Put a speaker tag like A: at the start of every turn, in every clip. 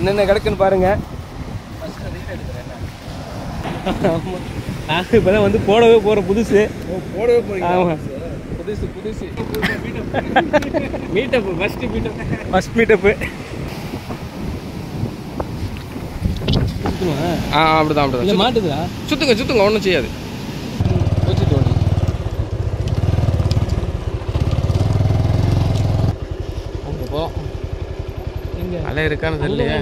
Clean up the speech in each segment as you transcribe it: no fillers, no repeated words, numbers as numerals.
A: என்னென்ன கிடக்குன்னு பாருங்க. நாங்கள் இப்போ தான் வந்து போடவே போகிறோம். புதுசு
B: போடவே போகிறீங்க.
A: ஆமாம்,
B: புதுசு புதுசு
A: மீட்டப்பு ஃபஸ்ட் மீட்டப்பு.
B: அப்படிதான்
A: இல்லை மாட்டுதா?
B: சுத்துங்க ஒன்றும் செய்யாது.
A: வச்சுட்டு ஓடி
B: அங்கே போ.
A: எங்கே
B: அலை இருக்கான்னு தெரியலையே.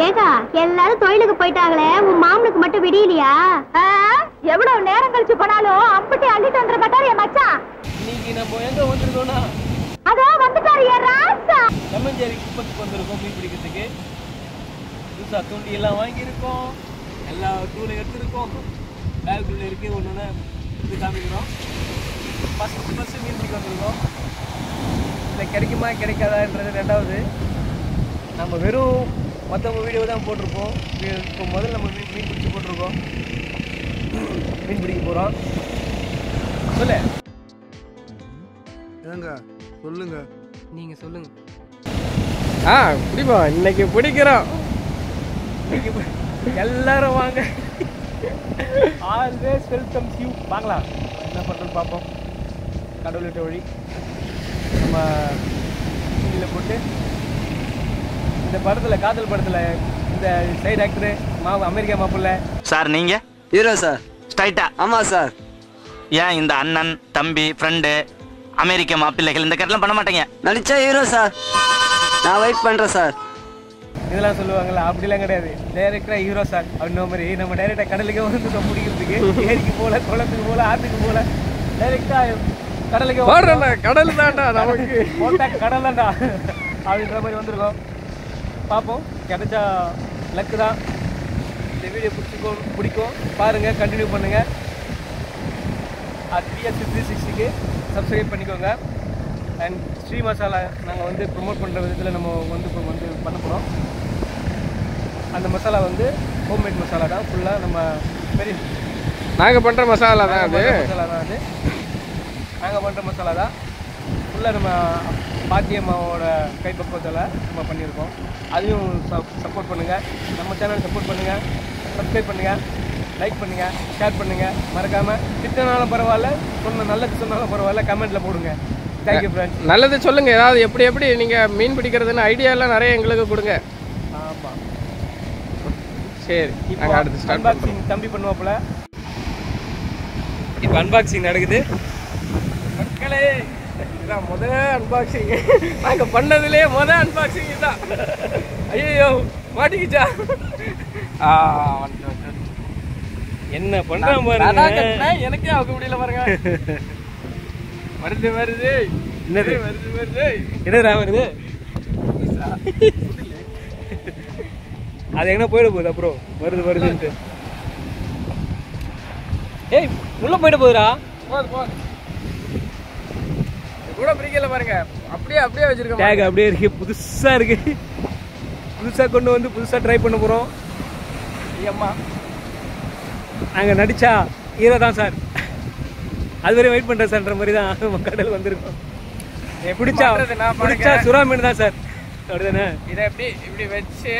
C: ஏகா எல்லாரும் தொழிலுக்கு போயிட்டாங்களே, உன் மாமனுக்கு மட்டும் விடியலையா? எவ்வளவு நேரம் கழிச்சு போனாலும் அம்பட்டி அள்ளிட்டு வந்துட மாட்டாரு என் மச்சான்.
A: இன்னைக்கு நம்ம எங்கே வந்திருக்கோம்னா
C: அதோ வந்துட்டாரு என் ராசா.
A: லெமஞ்சேரி குப்பத்துக்கு வந்திருக்கோம் மீன் பிடிக்கிறதுக்கு. புதுசாக தூண்டி எல்லாம் வாங்கியிருக்கோம், எல்லா டூலையும் எடுத்துருக்கோம். பேக்குள்ளே இருக்கு, ஒன்று இது காமிக்கிறோம். ஃபஸ்ட்டு மீன் பிடிக்க வந்திருக்கோம். இல்லை கிடைக்குமா கிடைக்காதான்றது ரெண்டாவது. நம்ம வெறும் மற்றவங்க வீடியோ தான் போட்டிருப்போம். இப்போ முதல்ல நம்ம மீன் பிடிச்சி போட்டிருக்கோம். மீன் பிடிக்க போகிறோம். சொல்லு.
B: ஏங்க சொல்லுங்க.
A: நீங்கள் சொல்லுங்க.
B: பிடிப்போம். இன்னைக்கு பிடிக்கிறோம்.
A: எல்லாரும் வாங்க. Always welcome you. வாங்கலாம். என்ன பண்ணுறோன்னு பார்ப்போம். கடவுள்கிட்ட வழி நம்ம டிவியில் போட்டு இந்த படத்தில் காதல் படத்தில் இந்த சைடு ஆக்டரு அமெரிக்கா மாப்பிள்ள
D: சார். நீங்க
E: ஹீரோ சார்.
D: ஸ்ட்ரைட்டா?
E: ஆமா சார்.
D: ஏன் இந்த அண்ணன் தம்பி ஃப்ரெண்டு அமெரிக்க மாப்பிள்ளைகள் இந்த கட்டெல்லாம் பண்ண மாட்டேங்க?
E: நடிச்சா ஹீரோ சார். நான் வெயிட் பண்றேன் சார்.
A: இதெல்லாம் சொல்லுவாங்கல்ல, அப்படிலாம் கிடையாது. டைரக்டரா ஹீரோ சார் அப்படின்ற மாதிரி நம்ம டைரெக்டாக கடலுக்கே வந்து பிடிக்கிறதுக்கு ஏரிக்கு போகல, குளத்துக்கு போகல, ஆற்றுக்கு போகல, டைரெக்டாக கடலுக்கு
B: போடுறா. கடல் தான்டா நமக்கு.
A: போட்டா கடல் தான்டா அப்படின்ற மாதிரி வந்திருக்கோம். பார்ப்போம், கிடைச்சா லக்கு தான். இந்த வீடியோ பிடிக்கும் பாருங்கள், கண்டினியூ பண்ணுங்கள். பிஎஸ்சி 360க்கு சப்ஸ்கிரைப் பண்ணிக்கோங்க. அண்ட் ஸ்ரீ மசாலா நாங்கள் வந்து ப்ரொமோட் பண்ணுற விதத்தில் நம்ம வந்து பண்ண போகிறோம். அந்த மசாலா வந்து ஹோம்மேட் மசாலா தான். ஃபுல்லாக நம்ம பெரிய
B: நாங்கள் பண்ணுற மசாலா தான் அது.
A: மசாலா தான் அது. நாங்கள் பண்ணுற மசாலா தான். ஃபுல்லாக நம்ம பாத்தியம்மாவோட கைப்பக்குவத்தில் நம்ம பண்ணியிருக்கோம். அதையும் சப்போர்ட் பண்ணுங்கள். நம்ம சேனல் சப்போர்ட் பண்ணுங்கள், சப்ஸ்கிரைப் பண்ணுங்கள், லைக் பண்ணுங்கள், ஷேர் பண்ணுங்கள். மறக்காமல் திட்டினாலும் பரவாயில்ல, நல்லது சொன்னாலும் பரவாயில்ல, கமெண்ட்டில் போடுங்க. Thank you friends.
B: நல்லது சொல்லுங்கள். ஏதாவது எப்படி நீங்கள் மீன் பிடிக்கிறதுன்னு ஐடியாலாம் நிறைய எங்களுக்கு கொடுங்க.
A: ஆமாம்,
B: சரி. நாங்கள் அடுத்து ஸ்டார்ட்
A: அன்பாக்சிங் தம்பி பண்ணுவாப்புல. இப்போ அன்பாக்சிங் நடக்குது மக்களே.
B: இதுதான் முதல் அன்பாக்சிங். நாங்கள் பண்ணதுலேயே முதல் அன்பாக்சிங் தான். ஐயோ மாட்டிக்கிச்சா?
A: என்ன பண்ணுறான் பாருங்க.
B: எனக்கே அவங்க முடியல பாருங்க. வருது.
A: என்னது
B: வருது.
A: என்னடா வருது? அது எங்கன்னா போயிட போகுது. அப்புறம் வருதுன்ட்டு ஏய் உள்ள போயிட போகுதுடா.
B: போது கூட பிடிக்கல பாருங்க. அப்படியே வச்சிருக்கேன்.
A: டேக் அப்படியே இருக்கு, புதுசாக இருக்கு. புதுசாக கொண்டு வந்து புதுசாக ட்ரை பண்ண போகிறோம்.
B: அம்மா
A: நாங்கள் நடித்தா ஹீரோ தான் சார். அது வரையும் வெயிட் பண்ணுறேன் சார்ன்ற மாதிரி தான் நம்ம கடல் வந்திருக்கோம். பிடிச்சா சுறா மீன் தான் சார். அப்படிதானே?
B: இதை இப்படி வச்சு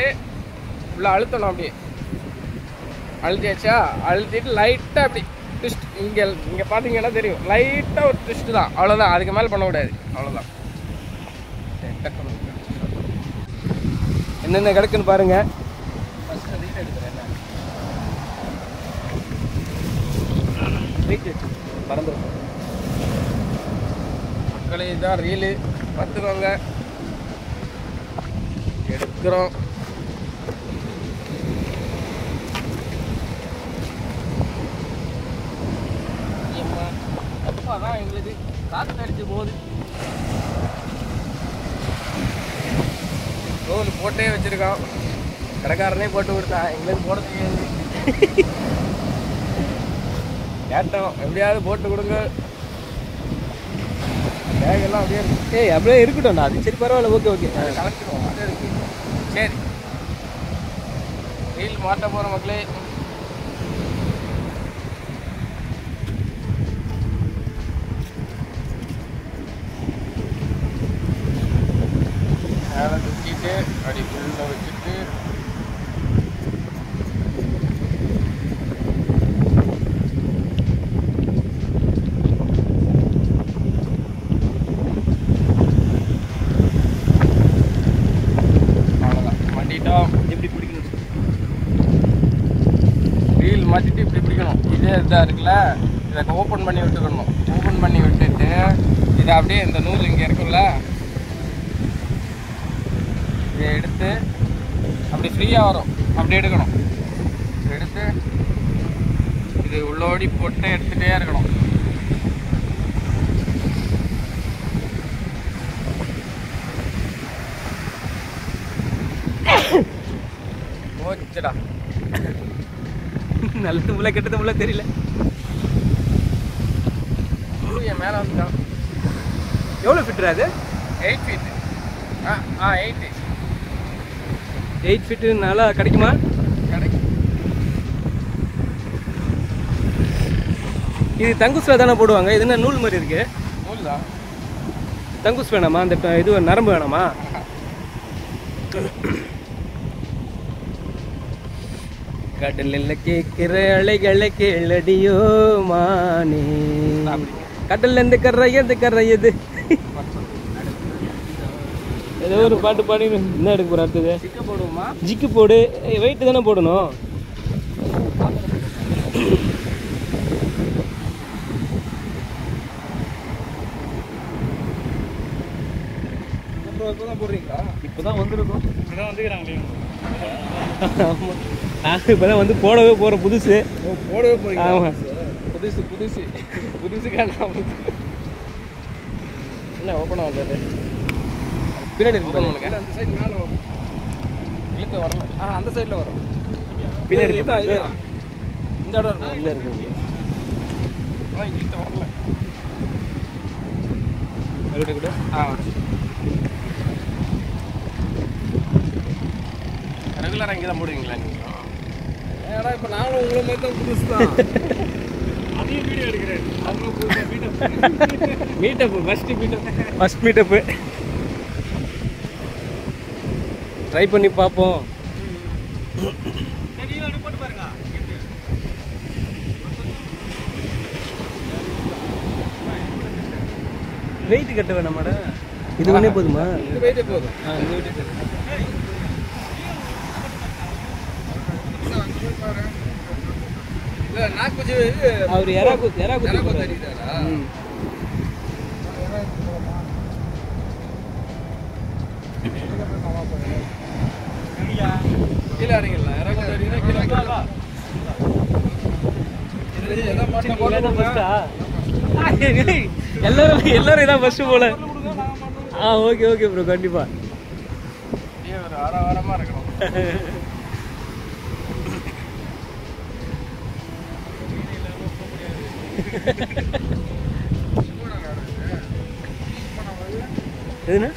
B: உள்ள அழுத்தணும். அப்படியே அழுத்தியாச்சா? அழுத்திட்டு லைட்டாக அப்படி ட்விஸ்ட். இங்கே பார்த்தீங்கன்னா தெரியும், லைட்டாக ஒரு ட்விஸ்ட் தான், அவ்வளோதான். அதுக்கு மேலே பண்ணக்கூடாது, அவ்வளோதான்.
A: என்னென்ன கிடக்குன்னு பாருங்க. பறந்துருக்கும்
B: மக்களே. இதுதான் ரீலு, பார்த்துக்கோங்க. எடுக்கிறோம். அப்பா தான் எங்களுக்கு காற்று அடிச்சு போகுது. ரோல் போட்டே வச்சிருக்கோம். கடைக்காரனே போட்டு கொடுத்தான், எங்களுக்கு போட தெரியாது. கேட்டோம், எப்படியாவது போட்டு கொடுங்க. பேகெல்லாம் அப்படியே இருக்கு.
A: அப்படியே இருக்கட்டும்டா. அது சரி, பரவாயில்ல. ஓகே
B: கலெக்டிடுவோம். அது இருக்கு. சரி, வீல் மாட்ட போகிற மக்களே. மேலே தூக்கிட்டு அப்படி ஃபுல்லாக வச்சுட்டு
A: எப்படி பிடிக்கணும்?
B: வீல் மாட்டிட்டு இப்படி பிடிக்கணும். இதே இதாக இருக்குல்ல, இதை ஓப்பன் பண்ணி விட்டுக்கணும். ஓப்பன் பண்ணி விட்டுட்டு இதை அப்படியே இந்த நூல் இங்கே இருக்குல்ல, இதை எடுத்து அப்படி ஃப்ரீயாக வரும், அப்படி எடுக்கணும். எடுத்து இது உள்ளோடி போட்டு எடுத்துகிட்டே இருக்கணும். ஓச்சுடா,
A: நல்லது முள்ள கெட்டது முள்ள தெரியல.
B: என் மேலே வந்துட்டான்.
A: எவ்வளோ ஃபிட்ரா அது?
B: 8 feet. 8
A: 8 feet நல்லா கிடைக்குமா?
B: கிடைக்கும்.
A: இது தங்குஸ்ல தானே போடுவாங்க. இது என்ன நூல் மாதிரி இருக்கு?
B: நூல் தான்.
A: தங்குஸ் வேணாமா? அந்த இது நரம்பு வேணாமா? கடலில் கேட்கிற அலைகளை கேளடியோ மானே, கடல்ல இருந்து கரையது. ஏதோ ஒரு பாட்டு பாடி என்ன எடுக்க போற அடுத்தது?
B: சிக்க போடுவோமா?
A: ஜிக்கு போடு. வெயிட் தானே போடணும்.
B: இப்போதான் போடுறீங்களா?
A: இப்போதான் வந்திருக்கோம்.
B: இப்போதான் வந்துக்கிறாங்களே.
A: ஆமாம், நாங்கள் இப்போதான் வந்து போடவே போகிறோம். புதுசு
B: போடவே போறீங்க?
A: ஆமாம்,
B: புதுசுக்கான என்ன ஓப்பனாக வந்தது?
A: பின்னாடி இருக்கு பாருங்க.
B: இல்லை, அந்த சைடு மேலே வரும். இழுத்து வரல. அந்த சைடில் வரும்.
A: பின்னாடி
B: இதுதான்,
A: இருக்கு.
B: இதுதான். இந்த இடம் இருக்கும்.
A: இல்லை இருக்கு.
B: இழுத்து வரல.
A: மறுபடியும் கூட
B: ரெகுலராக இங்கே தான் போடுவீங்களா நீங்கள்? ஏன்னா இப்போ நானும் உங்களை மாதிரி தான் புதுசு தான். அதையும் வீடியோ எடுக்கிறேன். அவங்களும் மீட்டப்பு
A: ஃபஸ்ட் மீட்டப்பு ட்ரை பண்ணி பார்ப்போம். வெயிட் கட்ட வேணாம் மேடம், இது ஒன்றே போதுமா?
B: இந்த வெயிட்டே போதும்.
A: இந்த வெயிட்டே
B: இல்லை, நாக்கு
A: அவர் எறா குத்தி
B: தெரியுதாரா? கீழே இறங்கிடலாம்.
A: எல்லாரும் இதான் ஃபர்ஸ்ட் போல. ஓகே ஓகே ப்ரோ, கண்டிப்பா.
B: ஒரு வாரமாக இருக்கணும்.
A: எதுனா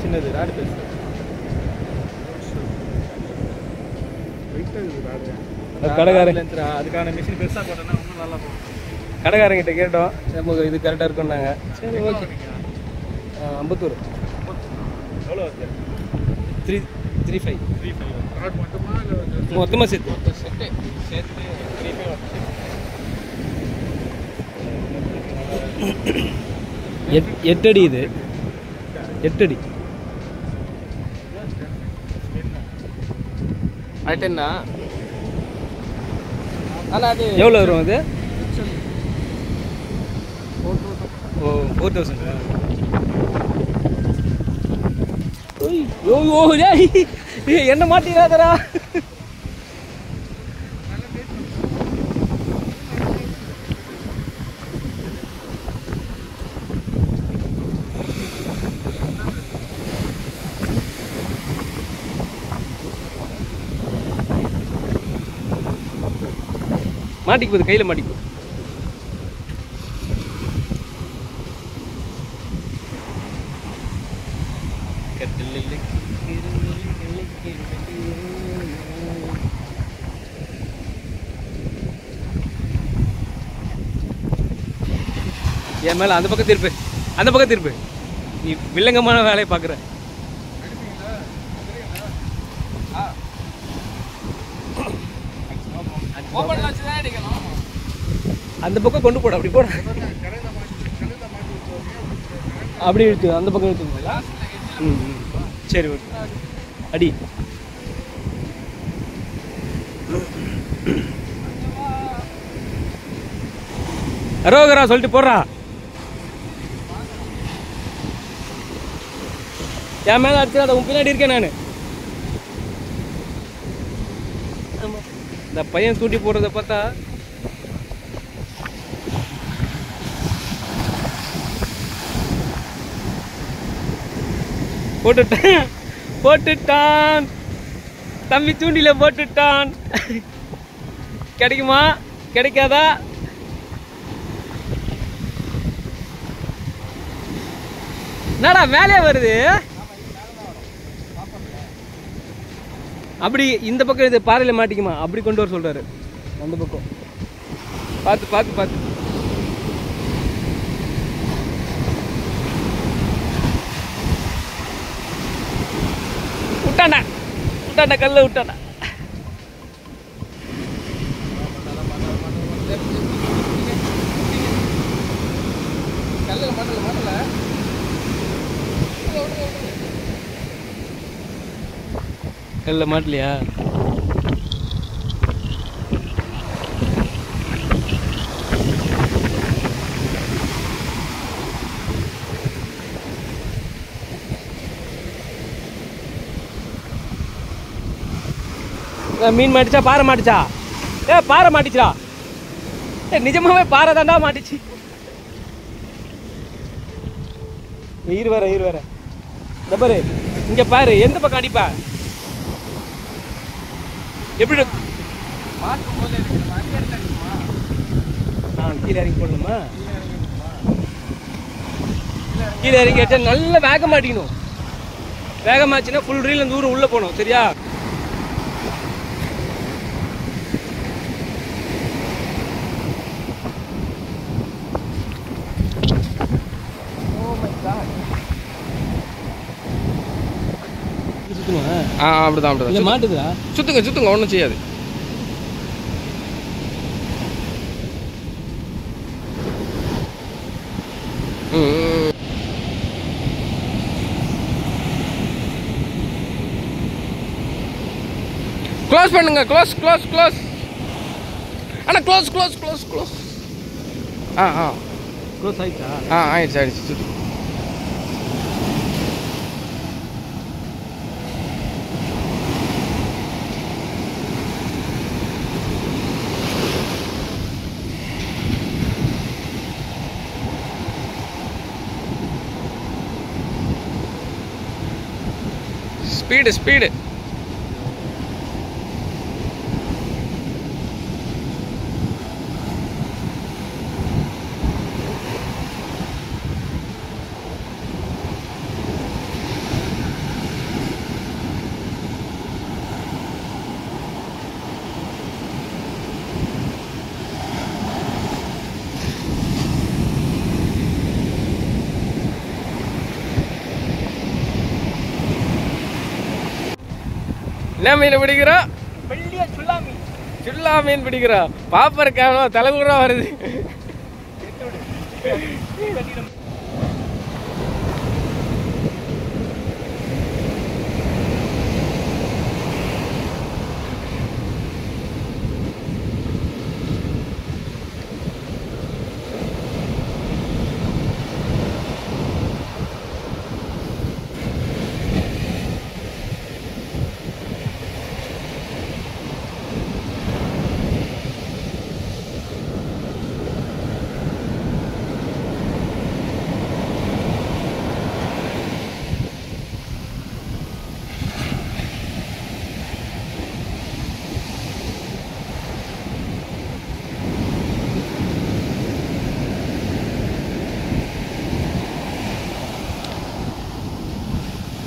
A: சின்னது ராடு பெருசு. கடைக்காரன்
B: அதுக்கான மிஷின் பெருசாக போட்டோன்னா இன்னும் நல்லா போகும்.
A: கடைக்காரங்கிட்ட கேட்டோம், நமக்கு இது கரெக்டாக இருக்குன்னாங்க. சரி ஓகே. அம்பத்தூர்
B: எவ்வளோ வருது?
A: 335
B: மட்டுமா இல்லை
A: மொத்தமாக சேர்த்து
B: சேர்த்து 3.5
A: 8 அடி. இது 8 அடி.
B: ஆயிட்டேன்னா ஆனால் அது
A: எவ்வளோ வரும் அது? ஓ 4000. என்ன மாட்டீங்கடா? மாட்டிக்கு போகுது, கையில் மாட்டிக்கு போகுது. கடலில் என் மேலே அந்த பக்கம் திருப்பு, அந்த பக்கம் திருப்பு. நீ வில்லங்கமான வேலையை பார்க்குற. அந்த பக்கம் கொண்டு போட, அப்படி போட, அப்படி இழுத்து அந்த பக்கம் இழுத்துங்களா? சரி ஓகே. அடி அரோகரா சொல்லிட்டு போடுறா. என் மேல அடிச்சு உன் பின்னாடி இருக்கேன் நான். இந்த பையன் தூண்டி போடுறத பார்த்தா போட்டுட்டான் தம்பி, தூண்டில போட்டுட்டான். கிடைக்குமா கிடைக்காதா? என்னடா மேலே வருது? அப்படி இந்த பக்கம் இது பாறையில மாட்டிக்குமா? அப்படி கொண்டு வர சொல்றாரு. அந்த பக்கம் பார்த்து பார்த்து பார்த்து. விட்டாண்டா விட்டாண்டா, கல்ல விட்டாண்டா. கல்ல மாட்டலையா? மீன் மாட்டிச்சா பாறை மாட்டிச்சா? பாறை மாட்டிச்சா? நிஜமாவே பாறை தாண்டா மாட்டிச்சு. ஈர் வேற பாரு, இங்க பாரு, எந்த பக்கம் அடிப்பா? எப்படி கீழே இறங்கி போடணுமா? கீழே இறங்கி அடிச்சா நல்ல வேகம் மாட்டிக்கணும். வேகமாச்சுன்னா ஃபுல் ரீல் அந்த ஊர் உள்ள போகணும். சரியா? அப்படிதான் மாட்டுதா? சுத்துங்க, ஒன்றும் செய்யாது. க்ளோஸ் பண்ணுங்க, க்ளோஸ். அண்ணா க்ளோஸ். க்ளோஸ் ஆயிடுச்சா? ஆயிடுச்சு. சுத்து. ஸ்பீடு. என்ன மீன் பிடிக்கிறா? சுல்லா மீன் பிடிக்கிறா. பாப்பர் கேமரா தலைகுறா வருது.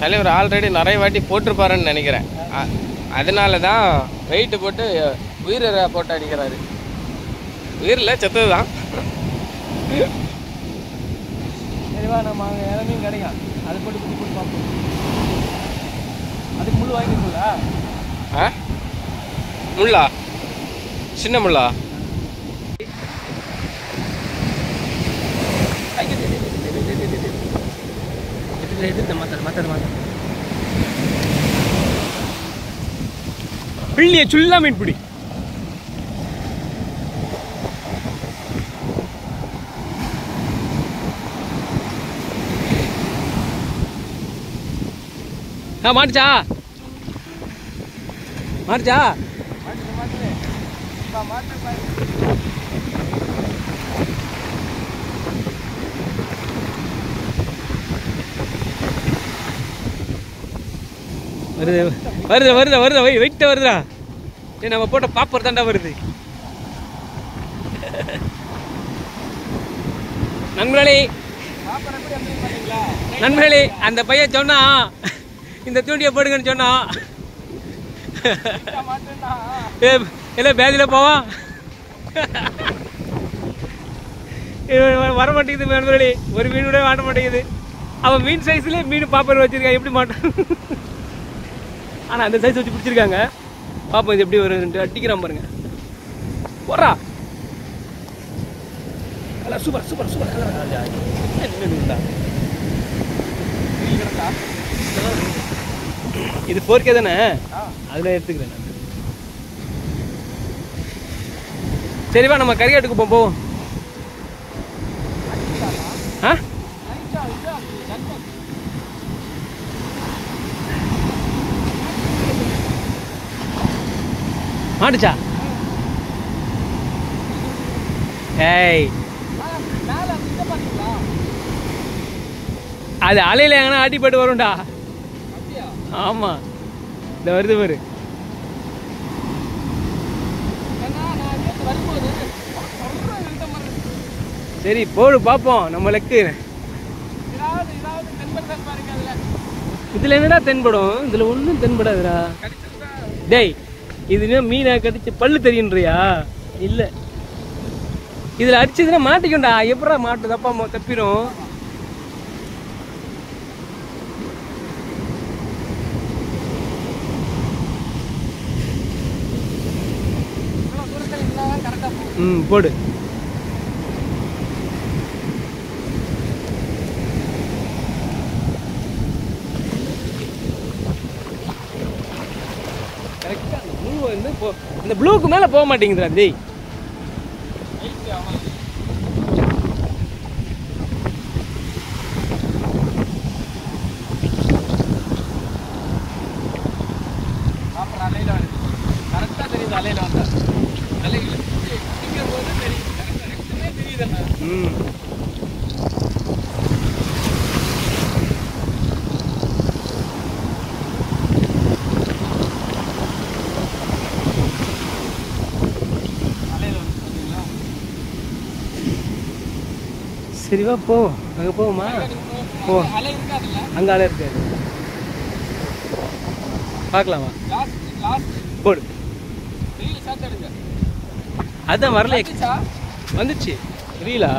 A: தலைவர் ஆல்ரெடி நிறைய வாட்டி போட்டிருப்பாருன்னு நினைக்கிறேன். அதனால தான் வெயிட்டு போட்டு உயிரை போட்டு அடிக்கிறாரு. உயிரில் செத்தது தான். சரிவா நம்ம அங்கே இற மீன் கிடைக்கும் அதை போட்டு குட்டி போட்டு பார்ப்போம். அதுக்கு முள் வாங்கிருக்கா?
B: ஆ முள்ளா? சின்ன முள்ளா? பிள்ளைய சுல்லா மீன் பிடி. மாட்டுச்சா மாட்டுச்சா? வருது வருது வருதா வருதா வெயிட்ட வருதுடா. நம்ம போட்ட பாப்பர் தாண்டா வருது. நண்பர்களே நண்பர்களே அந்த பையன் சொன்னா இந்த தூண்டியை போடுங்கன்னு சொன்னான். எல்லாம் பேதியில் போவான். வர மாட்டேங்குது நண்பர்களே. ஒரு மீன் கூட மாட்ட மாட்டேங்குது. அவன் மீன் சைஸ்லேயே மீன் பாப்பர் வச்சிருக்கான். எப்படி மாட்டான்? ஆனால் அந்த சைஸ் வச்சு பிடிச்சிருக்காங்க. பாப்போம் இது எப்படி வருதுன்ட்டு. அடிக்கிறான் பாருங்க. போறா சூப்பர் சூப்பர் சூப்பர். இது 4K தானே? அதில் எடுத்துக்கிறேன் நான். சரிவா நம்ம கரிகாட்டுக்கு போவோம். ஆ மாட்டுச்சா? ஏய் அது அலையில எங்கன்னா அடிப்பட்டு வரும்டா. ஆமா இந்த வருது பாரு. சரி போடு பார்ப்போம். நம்ம லக்கு இதுல என்னடா தென்படும்? இதுல ஒன்றும் தென்படாதுடா. டேய் இது மீனை கடிச்சு பல்லு தெரியுன்றியா? இல்ல இதுல அடிச்சதுன்னா மாட்டிக்கும்டா. எப்படா மாட்டு தப்பா தப்பிடும். போடு. கரெக்டா அந்த ப்ளூ வந்து இந்த ப்ளூக்கு மேல போக மாட்டேங்குதுடா. டேய் கரெக்டா தெரியுது. அலையில வந்தா அலையில சரிவா போ. அங்க போவோமா? போ. அங்க அலை இருக்காது. பார்க்கலாமா? போடு. அதான் வரல. வந்துச்சு ரீலா?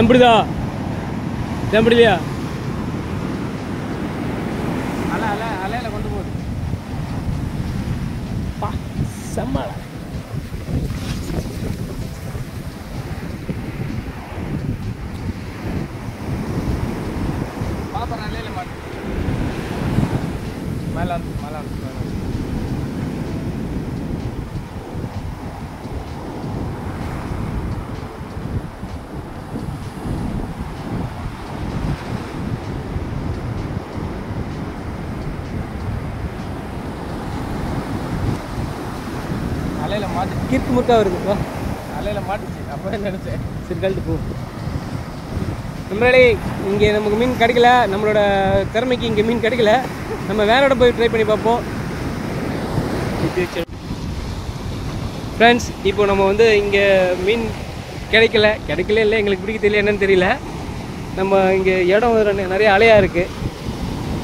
B: எப்படிதா எப்படிலையா? அலையில கொண்டு போகுது. செம்ம பாப்பா அலையில மாட்டு. மேல மேல அலையில மாட்டு. கிறுக்கு முறுக்கா வருது. அலையில மாட்டுச்சு. அப்போ நினைச்சேன் சரி கழட்டு போ. நம்மளே இங்கே நமக்கு மீன் கிடைக்கல. நம்மளோட திறமைக்கு இங்கே மீன் கிடைக்கல. நம்ம வேற இடம் போய் ட்ரை பண்ணி பார்ப்போம். ஃப்ரெண்ட்ஸ், இப்போ நம்ம வந்து இங்கே மீன் கிடைக்கல இல்லை, எங்களுக்கு பிடிக்க தெரியல, என்னன்னு தெரியல. நம்ம இங்கே இடம் நிறைய அலையாக இருக்குது.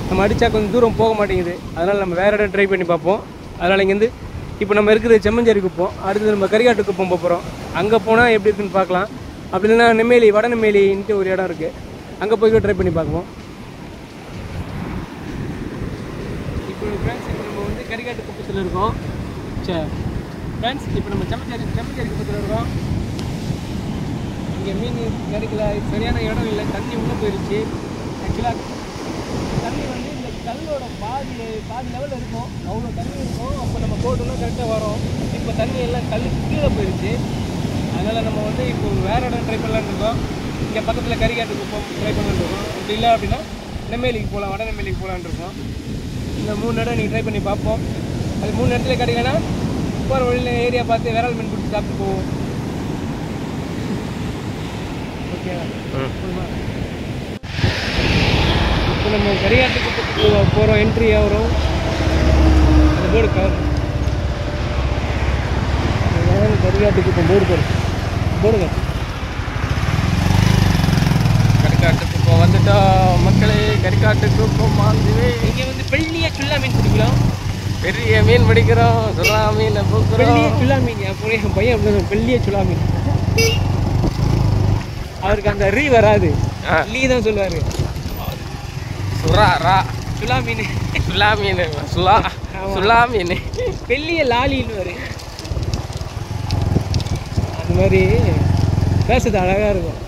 B: நம்ம அடித்தா கொஞ்சம் தூரம் போக மாட்டேங்குது. அதனால் நம்ம வேறு இடம் ட்ரை பண்ணி பார்ப்போம். அதனால் இங்கேருந்து இப்போ நம்ம இருக்கிறது செம்மஞ்சேரி குப்பம், அடுத்தது நம்ம கரிகாட்டு குப்பம் போகிறோம். அங்கே போனால் எப்படி இருக்குன்னு பார்க்கலாம். அப்படி இல்லைன்னா நெம்மேலி, வட நெம்மேலின்ட்டு ஒரு இடம் இருக்குது, அங்கே போய் ட்ரை பண்ணி பார்ப்போம். இப்போ ஃப்ரெண்ட்ஸ், இப்போ நம்ம வந்து கரிகாட்டு குப்பத்தில் இருக்கோம். சரி ஃப்ரெண்ட்ஸ், இப்போ நம்ம செம்மஞ்சேரி குப்பத்தில் இருக்கோம். இங்கே மீன் கிடைக்கல, சரியான இடம் இல்லை, தண்ணி உள்ளே போயிடுச்சு. ஆக்சுவலாக தண்ணி வந்து இந்த கல்லோட பாதி லெவலில் இருக்கும், அவ்வளோ தண்ணி இருக்கும். அப்போ நம்ம போட்டோம்னா கரெக்டாக வரும். இப்போ தண்ணி எல்லாம் கல்லுக்கு கீழே போயிடுச்சு. அதனால் நம்ம வந்து இப்போ வேறு இடம் ட்ரை பண்ணலான்னு இருக்கோம். இங்கே பக்கத்தில் கரிகாட்டு குப்பம் ட்ரை பண்ணலான்னு இருக்கோம். அப்படி இல்லை அப்படின்னா நெம்மேலிக்கு போகலாம், வட நெம்மேலிக்கு போகலான்னு இருக்கோம். இந்த 3 இடம் நீங்கள் ட்ரை பண்ணி பார்ப்போம். அது 3 இடத்துல கிடைக்கலன்னா போகிற வழியில் ஏரியா பார்த்து விரால் மீன் பிடிச்சி சாப்பிட்டு போவோம். ஓகேவா? இப்போ நம்ம கரிகாட்டு குப்பத்துக்கு போகிறோம், என்ட்ரி ஆகிறோம். அந்த போர்டு கவர் கரிகாட்டு குப்பம் போர்டு கரிகாட்டு குப்பம் வந்துட்டோம் மக்களே. கரிகாட்டு குப்பம் வாங்குவே. இங்கே வந்து பெரிய சுல்லா மீன் பிடிக்கலாம், பெரிய மீன் பிடிக்கிறோம், சுல்லா மீன் பெரிய சுல்லா மீன். என் பையன் அப்படி பெரிய சுல்லா மீன். அவருக்கு அந்த ரீ வராது, லீ தான் சொல்லுவார். சுலா மீன் பெரிய லாலின்னு வரு. அந்த மாதிரி பேசுறது அழகா இருக்கும்.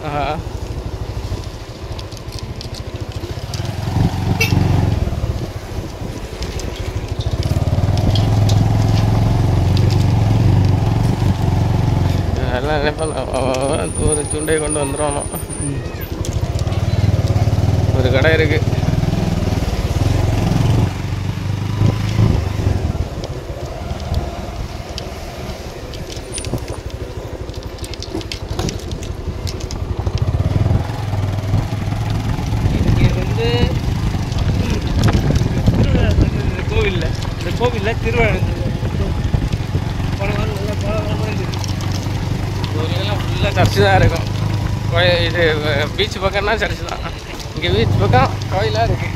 B: அதெல்லாம் நினைப்பேன், ஒரு சுண்டையை கொண்டு வந்துடுவானோ. ஒரு கடை இருக்கு, கோவிலில் திருவிழா கோவிலெல்லாம் ஃபுல்லாக சர்ச்சு தான் இருக்கும். இது பீச் பக்கம்னா சர்ச்சு தான். இங்கே பீச் பக்கம் கோயிலாக இருக்குது.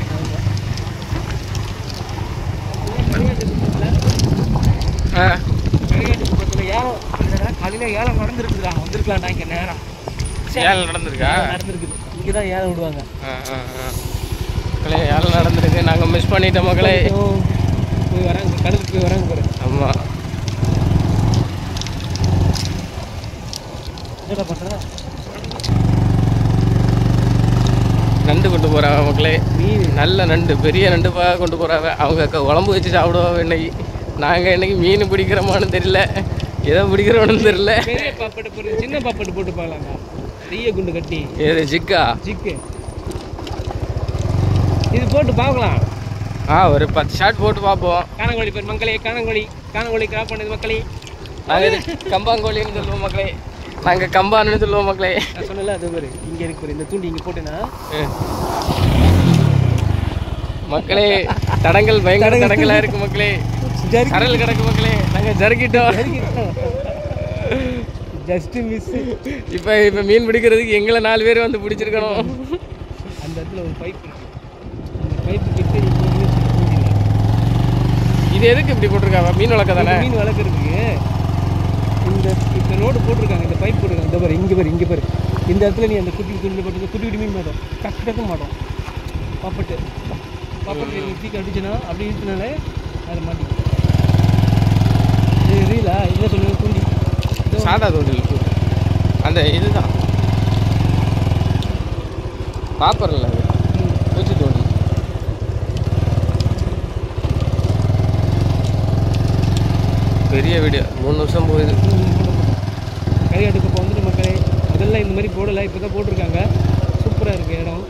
B: கரிகாட்டு குப்பத்தில் ஏலம் காலையில் ஏலம் நடந்துருக்குதா, வந்துருக்கலாம்டா. இங்கே நேரம் ஏலம் நடந்துருக்குது. இங்கே தான் ஏலம் விடுவாங்க. மக்களே ஏலம் நடந்துருக்கு, நாங்கள் மிஸ் பண்ணிட்டோம் மக்களே. போய் வராங்க, கடலுக்கு போய் வராங்க பாரு. ஆமாம், என்னடா பண்ணுறா? நண்டு கொண்டு போகிறாங்க மக்களே. மீன் நல்ல நண்டு, பெரிய நண்டு கொண்டு போகிறாங்க. அவங்க குழம்பு வச்சு சாப்பிடுவாங்க. இன்னைக்கு நாங்கள் இன்னைக்கு மீன் பிடிக்கிறோமான்னு தெரியல, எதை பிடிக்கிறோன்னு தெரியல. பெரிய பாப்பாட்டு போட்டு சின்ன பாப்பாட்டு போட்டு பார்க்கலாங்க, பெரிய குண்டு கட்டி. ஏது சிக்கு இது போட்டு பார்க்கலாம். ஒரு 10 ஷாட் போட்டு பார்ப்போம். காணங்கோழி பேர் மக்களே, காணங்கோழி கிராப் பண்ணது மக்களே. நாங்கள் கம்பாங்கோழின்னு சொல்லுவோம் மக்களே, நாங்கள் கம்பான்னு சொல்லுவோம் மக்களே. நான் சொன்னல அது பேர் இங்கே இருக்கு. இந்த தூண்டி இங்கே போட்டேன்னா மக்களே தடங்கள் பயங்கர தடங்களாக இருக்கு மக்களே. கடல் கிடக்கு மக்களே, நாங்கள் ஜறுக்கிட்டோம். Just miss. இப்போ மீன் பிடிக்கிறதுக்கு எங்களை 4 பேர் வந்து பிடிச்சிருக்கணும். அந்த இடத்துல ஒரு பைப் இருக்கு, அந்த பைப்பு கிட்ட இது எதுக்கு இப்படி போட்டிருக்காங்க? மீன் வளர்க்க தானே. மீன் வளர்க்குறதுக்கு இந்த ரோடு போட்டிருக்காங்க, இந்த பைப் போட்டிருக்காங்க. இந்த பாரு, இங்கே பாரு. இந்த இடத்துல நீ அந்த குட்டி துணியில் போட்டு குட்டி மீன் மாட்டோம், டக்கு மாட்டோம். பாப்பட்டு நீ தீக்கு அடிச்சுன்னா அப்படி இழுத்துனாலே அதை மாட்டிக்கும். இது ரீலா என்ன சொல்லுங்க, தூண்டி சாதா தூண்டில். அந்த இதுதான் பாப்பரில் அது பூச்சி தூண்டி. பெரிய வீடியோ 3 வருஷம் போகுது. கரிகாட்டுக்கு இப்போ வந்துட்டு மக்களே, அதெல்லாம் இந்த மாதிரி போடலை, இப்போ தான் போட்டிருக்காங்க. சூப்பராக இருக்குது இடம்.